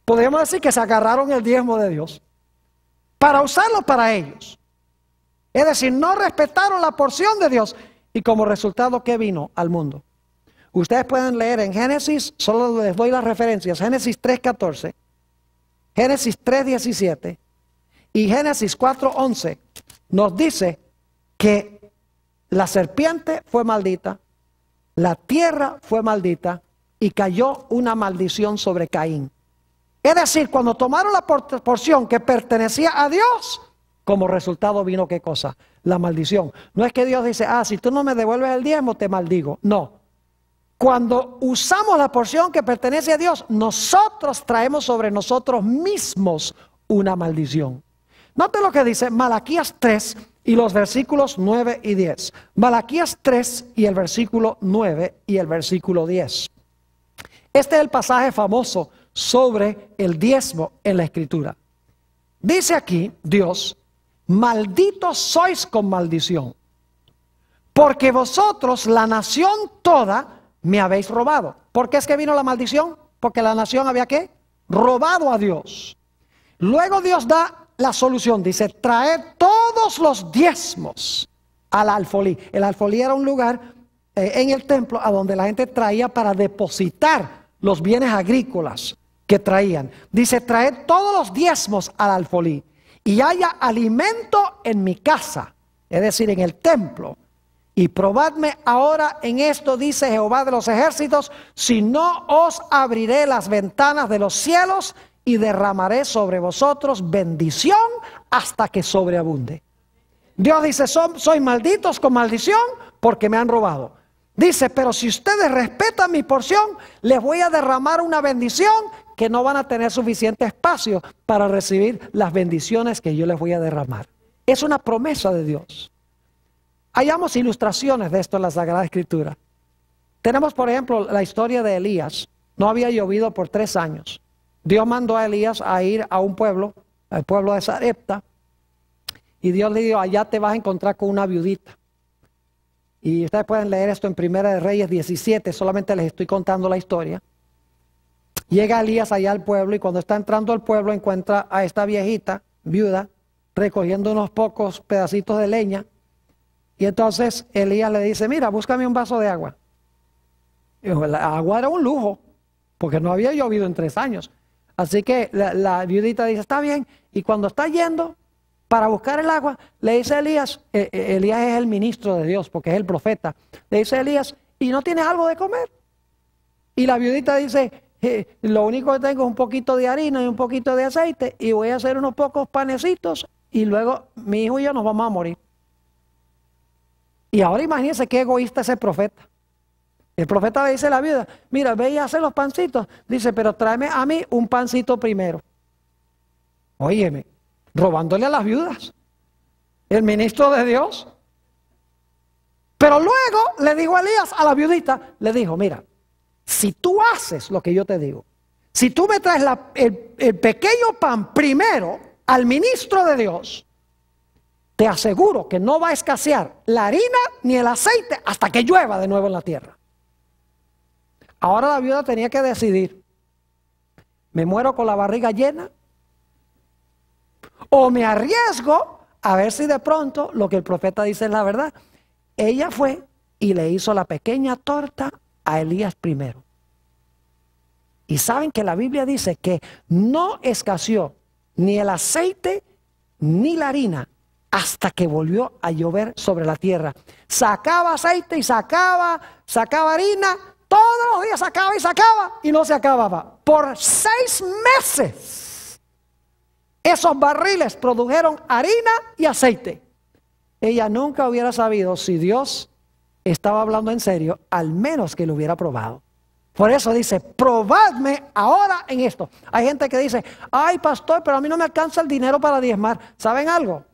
Podríamos decir que se agarraron el diezmo de Dios para usarlo para ellos. Es decir, no respetaron la porción de Dios. Y como resultado, ¿qué vino al mundo? Ustedes pueden leer en Génesis, solo les doy las referencias, Génesis 3:14, Génesis 3:17 y Génesis 4:11. Nos dice que la serpiente fue maldita, la tierra fue maldita y cayó una maldición sobre Caín. Es decir, cuando tomaron la porción que pertenecía a Dios, como resultado vino ¿qué cosa? La maldición. No es que Dios dice, si tú no me devuelves el diezmo, te maldigo. No. Cuando usamos la porción que pertenece a Dios, nosotros traemos sobre nosotros mismos una maldición. Note lo que dice Malaquías 3 y los versículos 9 y 10. Malaquías 3 y el versículo 9 y el versículo 10. Este es el pasaje famoso sobre el diezmo en la Escritura. Dice aquí Dios, malditos sois con maldición, porque vosotros, la nación toda, me habéis robado. ¿Por qué es que vino la maldición? Porque la nación había ¿qué? Robado a Dios. Luego Dios da la solución, dice, traed todos los diezmos al alfolí. El alfolí era un lugar en el templo a donde la gente traía para depositar los bienes agrícolas que traían. Dice, traed todos los diezmos al alfolí y haya alimento en mi casa, es decir, en el templo, y probadme ahora en esto, dice Jehová de los ejércitos, si no os abriré las ventanas de los cielos y derramaré sobre vosotros bendición hasta que sobreabunde. Dios dice, sois malditos con maldición porque me han robado. Dice, pero si ustedes respetan mi porción, les voy a derramar una bendición que no van a tener suficiente espacio para recibir las bendiciones que yo les voy a derramar. Es una promesa de Dios. Hallamos ilustraciones de esto en la Sagrada Escritura. Tenemos, por ejemplo, la historia de Elías. No había llovido por 3 años. Dios mandó a Elías a ir a un pueblo, al pueblo de Sarepta, y Dios le dijo, allá te vas a encontrar con una viudita. Y ustedes pueden leer esto en Primera de Reyes 17, solamente les estoy contando la historia. Llega Elías allá al pueblo y cuando está entrando al pueblo encuentra a esta viejita, viuda, recogiendo unos pocos pedacitos de leña. Y entonces Elías le dice, mira, búscame un vaso de agua. Y la agua era un lujo, porque no había llovido en 3 años. Así que la viudita dice, está bien. Y cuando está yendo para buscar el agua, le dice a Elías, Elías es el ministro de Dios, porque es el profeta. Le dice a Elías, ¿y no tienes algo de comer? Y la viudita dice, lo único que tengo es un poquito de harina y un poquito de aceite, y voy a hacer unos pocos panecitos, y luego mi hijo y yo nos vamos a morir. Y ahora imagínense qué egoísta es el profeta. El profeta le dice a la viuda, mira, ve y hace los pancitos. Dice, pero tráeme a mí un pancito primero. Óyeme, robándole a las viudas. El ministro de Dios. Pero luego le dijo a Elías, a la viudita, le dijo, mira, si tú haces lo que yo te digo, si tú me traes el pequeño pan primero al ministro de Dios, te aseguro que no va a escasear la harina ni el aceite hasta que llueva de nuevo en la tierra. Ahora la viuda tenía que decidir, ¿me muero con la barriga llena? ¿O me arriesgo a ver si de pronto lo que el profeta dice es la verdad? Ella fue y le hizo la pequeña torta a Elías primero. Y saben que la Biblia dice que no escaseó ni el aceite ni la harina hasta que volvió a llover sobre la tierra. Sacaba aceite y sacaba harina. Todos los días sacaba y no se acababa. Por 6 meses esos barriles produjeron harina y aceite. Ella nunca hubiera sabido si Dios estaba hablando en serio, al menos que lo hubiera probado. Por eso dice, probadme ahora en esto. Hay gente que dice, ay pastor, pero a mí no me alcanza el dinero para diezmar. ¿Saben algo?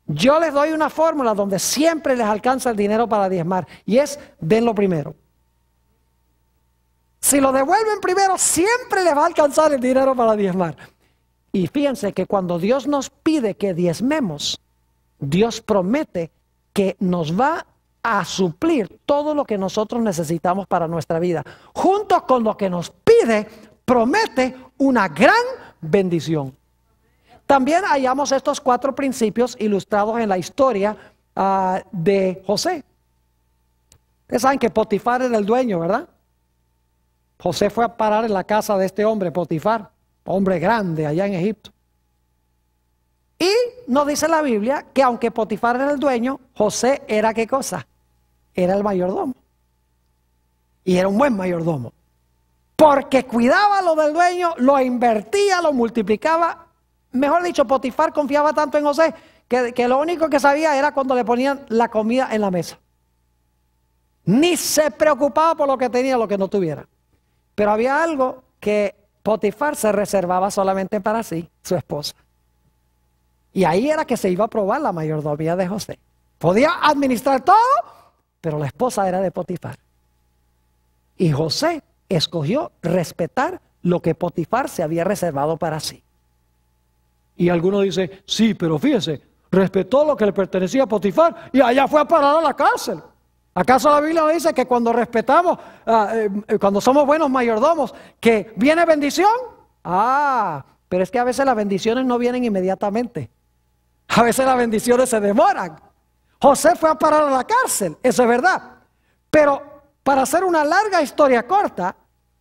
Yo les doy una fórmula donde siempre les alcanza el dinero para diezmar. Y es, denlo primero. Si lo devuelven primero, siempre les va a alcanzar el dinero para diezmar. Y fíjense que cuando Dios nos pide que diezmemos, Dios promete que nos va a suplir todo lo que nosotros necesitamos para nuestra vida. Junto con lo que nos pide, promete una gran bendición. También hallamos estos 4 principios ilustrados en la historia de José. Ustedes saben que Potifar era el dueño, ¿verdad? José fue a parar en la casa de este hombre, Potifar, hombre grande allá en Egipto. Y nos dice la Biblia que aunque Potifar era el dueño, José era ¿qué cosa? Era el mayordomo. Y era un buen mayordomo. Porque cuidaba lo del dueño, lo invertía, lo multiplicaba. Mejor dicho, Potifar confiaba tanto en José que lo único que sabía era cuando le ponían la comida en la mesa. Ni se preocupaba por lo que tenía o lo que no tuviera. Pero había algo que Potifar se reservaba solamente para sí, su esposa. Y ahí era que se iba a probar la mayordomía de José. Podía administrar todo, pero la esposa era de Potifar. Y José escogió respetar lo que Potifar se había reservado para sí. Y alguno dice, sí, pero fíjese, respetó lo que le pertenecía a Potifar y allá fue a parar a la cárcel. ¿Acaso la Biblia dice que cuando respetamos, cuando somos buenos mayordomos, que viene bendición? Pero es que a veces las bendiciones no vienen inmediatamente. A veces las bendiciones se demoran. José fue a parar a la cárcel, eso es verdad. Pero para hacer una larga historia corta,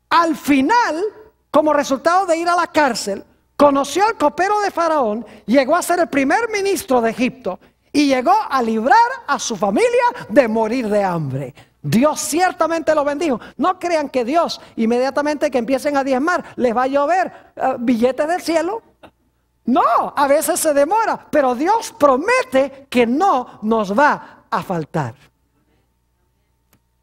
al final, como resultado de ir a la cárcel, Conoció al copero de Faraón, llegó a ser el primer ministro de Egipto y llegó a librar a su familia de morir de hambre. Dios ciertamente lo bendijo. No crean que Dios inmediatamente que empiecen a diezmar les va a llover billetes del cielo. No, a veces se demora, pero Dios promete que no nos va a faltar.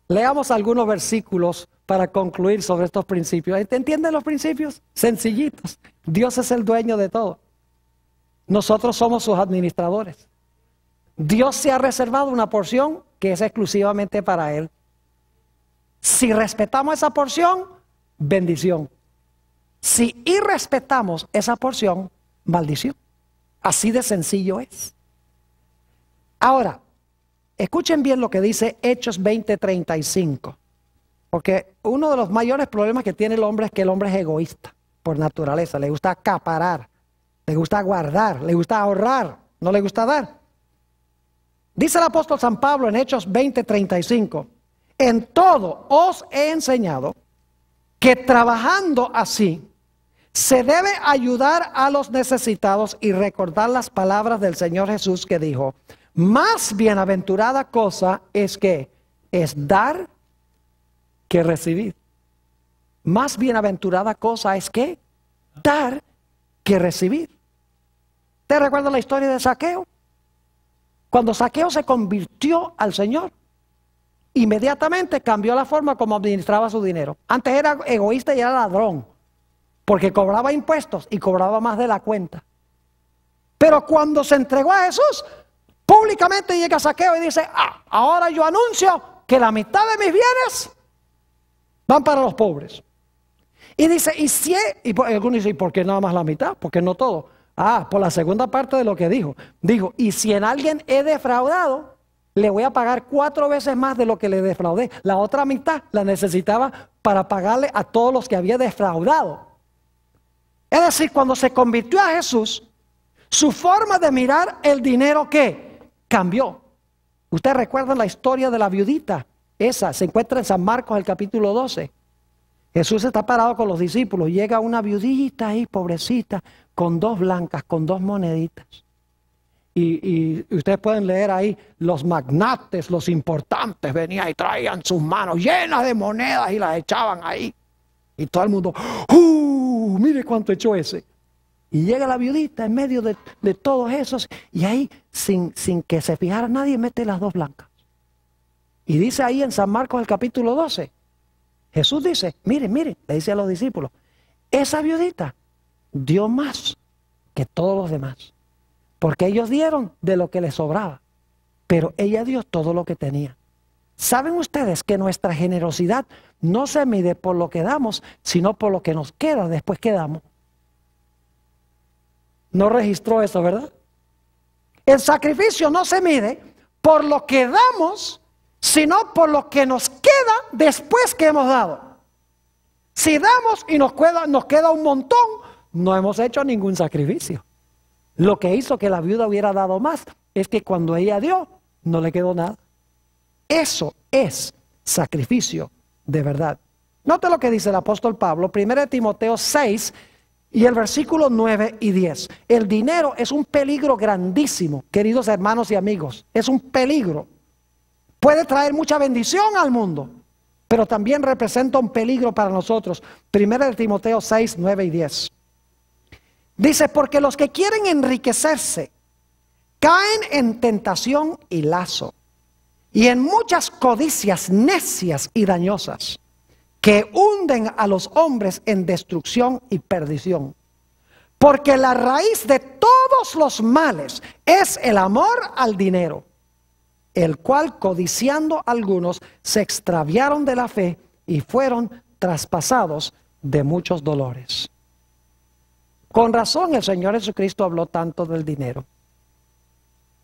Leamos algunos versículos para concluir sobre estos principios. ¿Entienden los principios? Sencillitos. Dios es el dueño de todo. Nosotros somos sus administradores. Dios se ha reservado una porción que es exclusivamente para Él. Si respetamos esa porción, bendición. Si irrespetamos esa porción, maldición. Así de sencillo es. Ahora, escuchen bien lo que dice Hechos 20:35. Porque uno de los mayores problemas que tiene el hombre es que el hombre es egoísta por naturaleza. Le gusta acaparar, le gusta guardar, le gusta ahorrar, no le gusta dar. Dice el apóstol San Pablo en Hechos 20:35. En todo os he enseñado que trabajando así se debe ayudar a los necesitados y recordar las palabras del Señor Jesús que dijo: más bienaventurada cosa es dar que recibir. Más bienaventurada cosa es dar que recibir. ¿Te recuerdas la historia de Zaqueo? Cuando Zaqueo se convirtió al Señor, inmediatamente cambió la forma como administraba su dinero. Antes era egoísta y era ladrón, porque cobraba impuestos y cobraba más de la cuenta. Pero cuando se entregó a Jesús, públicamente llega Zaqueo y dice: ahora yo anuncio que la mitad de mis bienes van para los pobres. Y dice, y algunos dicen: ¿y por qué nada más la mitad? ¿Por qué no todo? Por la segunda parte de lo que dijo. Dijo: y si en alguien he defraudado, le voy a pagar 4 veces más de lo que le defraudé. La otra mitad la necesitaba para pagarle a todos los que había defraudado. Es decir, cuando se convirtió a Jesús, su forma de mirar el dinero, cambió. Ustedes recuerdan la historia de la viudita. Esa se encuentra en San Marcos, el capítulo 12. Jesús está parado con los discípulos. Llega una viudita ahí, pobrecita, con 2 blancas, con 2 moneditas. Y ustedes pueden leer ahí, los magnates, los importantes, venían y traían sus manos llenas de monedas y las echaban ahí. Y todo el mundo, mire cuánto echó ese. Y llega la viudita en medio de todos esos, y ahí, sin que se fijara nadie, mete las 2 blancas. Y dice ahí en San Marcos, el capítulo 12, Jesús dice: miren, le dice a los discípulos, esa viudita dio más que todos los demás, porque ellos dieron de lo que les sobraba, pero ella dio todo lo que tenía. ¿Saben ustedes que nuestra generosidad no se mide por lo que damos, sino por lo que nos queda después que damos? No registró eso, ¿verdad? El sacrificio no se mide por lo que damos, sino por lo que nos queda después que hemos dado. Si damos y nos queda un montón, no hemos hecho ningún sacrificio. Lo que hizo que la viuda hubiera dado más es que cuando ella dio, no le quedó nada. Eso es sacrificio de verdad. Note lo que dice el apóstol Pablo, 1 Timoteo 6 y el versículo 9 y 10. El dinero es un peligro grandísimo, queridos hermanos y amigos. Es un peligro. Puede traer mucha bendición al mundo, pero también representa un peligro para nosotros. 1 Timoteo 6, 9 y 10. Dice: porque los que quieren enriquecerse caen en tentación y lazo, y en muchas codicias necias y dañosas, que hunden a los hombres en destrucción y perdición. Porque la raíz de todos los males es el amor al dinero, el cual, codiciando algunos, se extraviaron de la fe y fueron traspasados de muchos dolores. Con razón el Señor Jesucristo habló tanto del dinero.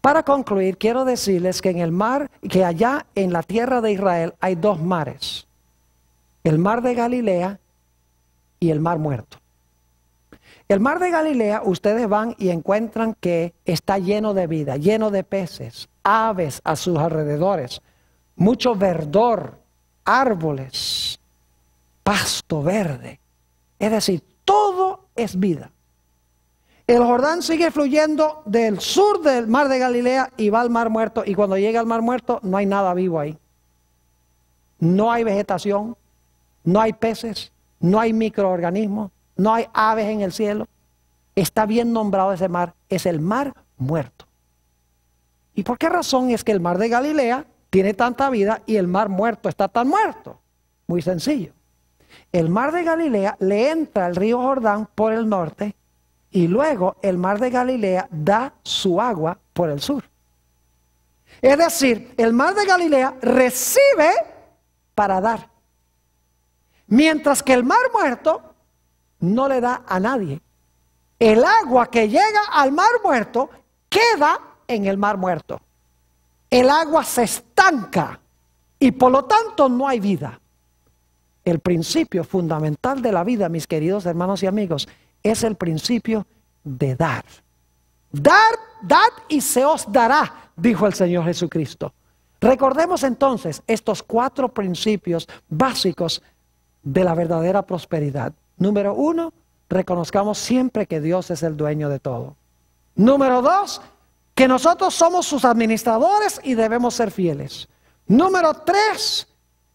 Para concluir, quiero decirles que en el mar, que allá en la tierra de Israel hay 2 mares. El mar de Galilea y el mar Muerto. El mar de Galilea, ustedes van y encuentran que está lleno de vida, lleno de peces, aves a sus alrededores, mucho verdor, árboles, pasto verde. Es decir, todo es vida. El Jordán sigue fluyendo del sur del mar de Galilea y va al mar muerto. Y cuando llega al mar muerto no hay nada vivo ahí. No hay vegetación, no hay peces, no hay microorganismos, no hay aves en el cielo. Está bien nombrado ese mar, es el mar muerto. ¿Y por qué razón es que el mar de Galilea tiene tanta vida y el mar muerto está tan muerto? Muy sencillo. El mar de Galilea le entra el río Jordán por el norte y luego el mar de Galilea da su agua por el sur. Es decir, el mar de Galilea recibe para dar. Mientras que el mar muerto no le da a nadie. El agua que llega al mar muerto queda en el mar muerto. El agua se estanca y por lo tanto no hay vida. El principio fundamental de la vida, mis queridos hermanos y amigos, es el principio de dar. Dad y se os dará, dijo el Señor Jesucristo. Recordemos entonces estos 4 principios básicos de la verdadera prosperidad. Número 1, reconozcamos siempre que Dios es el dueño de todo. Número 2, que nosotros somos sus administradores y debemos ser fieles. Número 3,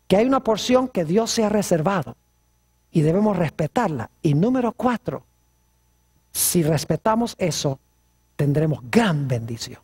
que hay una porción que Dios se ha reservado y debemos respetarla. Y número 4, si respetamos eso, tendremos gran bendición.